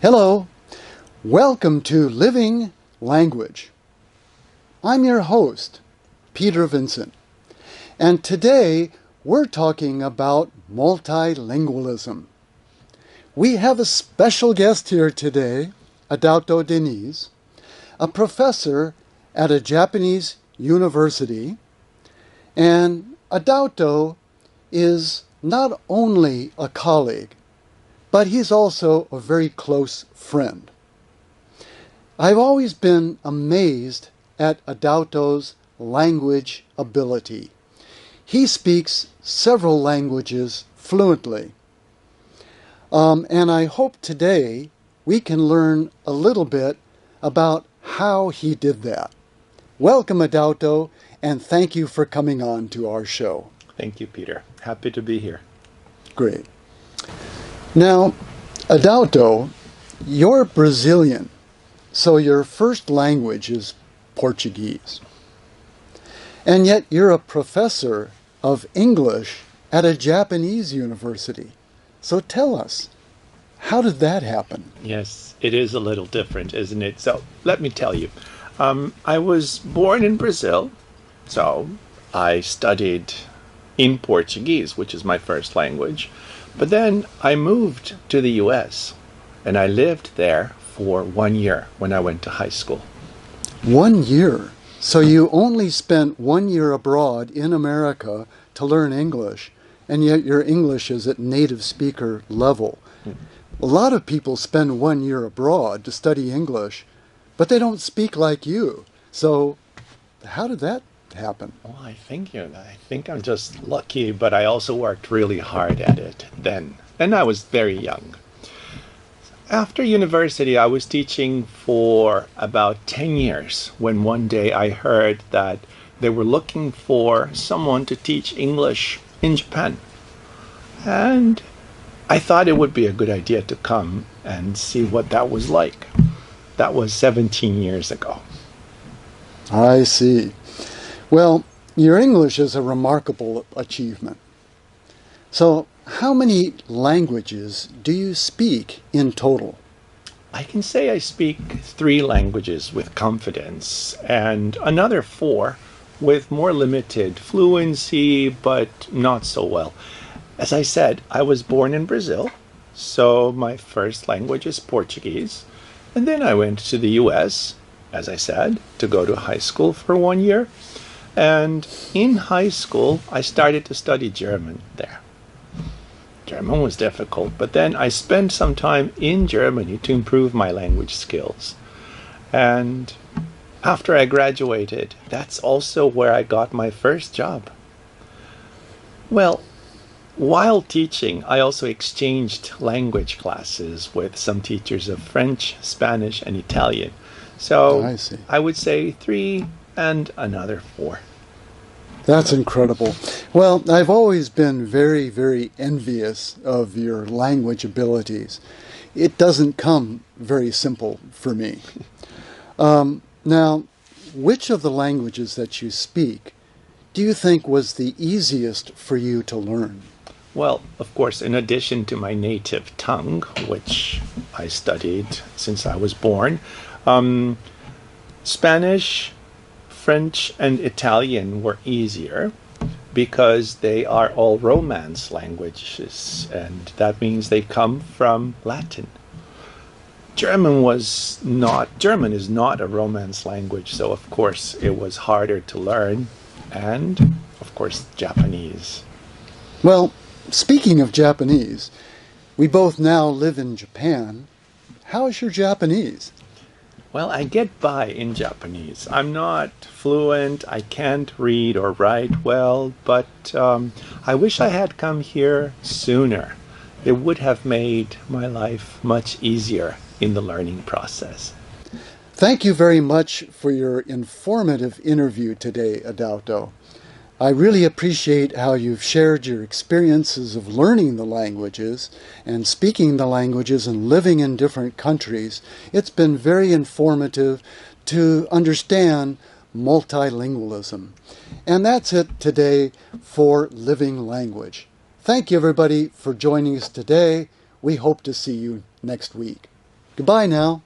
Hello, welcome to Living Language. I'm your host, Peter Vincent, and today we're talking about multilingualism. We have a special guest here today, Adauto Denise, a professor at a Japanese university, and Adauto is not only a colleague, but he's also a very close friend. I've always been amazed at Adauto's language ability. He speaks several languages fluently. And I hope today we can learn a little bit about how he did that. Welcome, Adauto, and thank you for coming on to our show. Thank you, Peter. Happy to be here. Great. Now, Adauto, you're Brazilian, so your first language is Portuguese. And yet you're a professor of English at a Japanese university. So tell us, how did that happen? Yes, it is a little different, isn't it? So let me tell you. I was born in Brazil, so I studied in Portuguese, which is my first language. But then I moved to the US, and I lived there for 1 year when I went to high school. 1 year? So you only spent 1 year abroad in America to learn English, and yet your English is at native speaker level. A lot of people spend 1 year abroad to study English, but they don't speak like you. So how did that happen? Well, I think I'm just lucky, but I also worked really hard at it then. And I was very young. After university, I was teaching for about 10 years when one day I heard that they were looking for someone to teach English in Japan. And I thought it would be a good idea to come and see what that was like. That was 17 years ago. I see. Well, your English is a remarkable achievement. So, how many languages do you speak in total? I can say I speak 3 languages with confidence and another 4 with more limited fluency, but not so well. As I said, I was born in Brazil, so my first language is Portuguese. And then I went to the US, as I said, to go to high school for 1 year. And in high school, I started to study German there. German was difficult, but then I spent some time in Germany to improve my language skills. And after I graduated, that's also where I got my first job. Well, while teaching, I also exchanged language classes with some teachers of French, Spanish, and Italian. So I would say 3 and another 4. That's incredible. Well, I've always been very, very envious of your language abilities. It doesn't come very simple for me. Now, which of the languages that you speak do you think was the easiest for you to learn? Well, of course, in addition to my native tongue, which I studied since I was born, Spanish, French, and Italian were easier because they are all Romance languages, and that means they come from Latin. German is not a Romance language, so of course it was harder to learn, and of course Japanese. Well, speaking of Japanese, we both now live in Japan. How is your Japanese? Well, I get by in Japanese. I'm not fluent, I can't read or write well, but I wish I had come here sooner. It would have made my life much easier in the learning process. Thank you very much for your informative interview today, Adauto. I really appreciate how you've shared your experiences of learning the languages and speaking the languages and living in different countries. It's been very informative to understand multilingualism. And that's it today for Living Language. Thank you, everybody, for joining us today. We hope to see you next week. Goodbye now.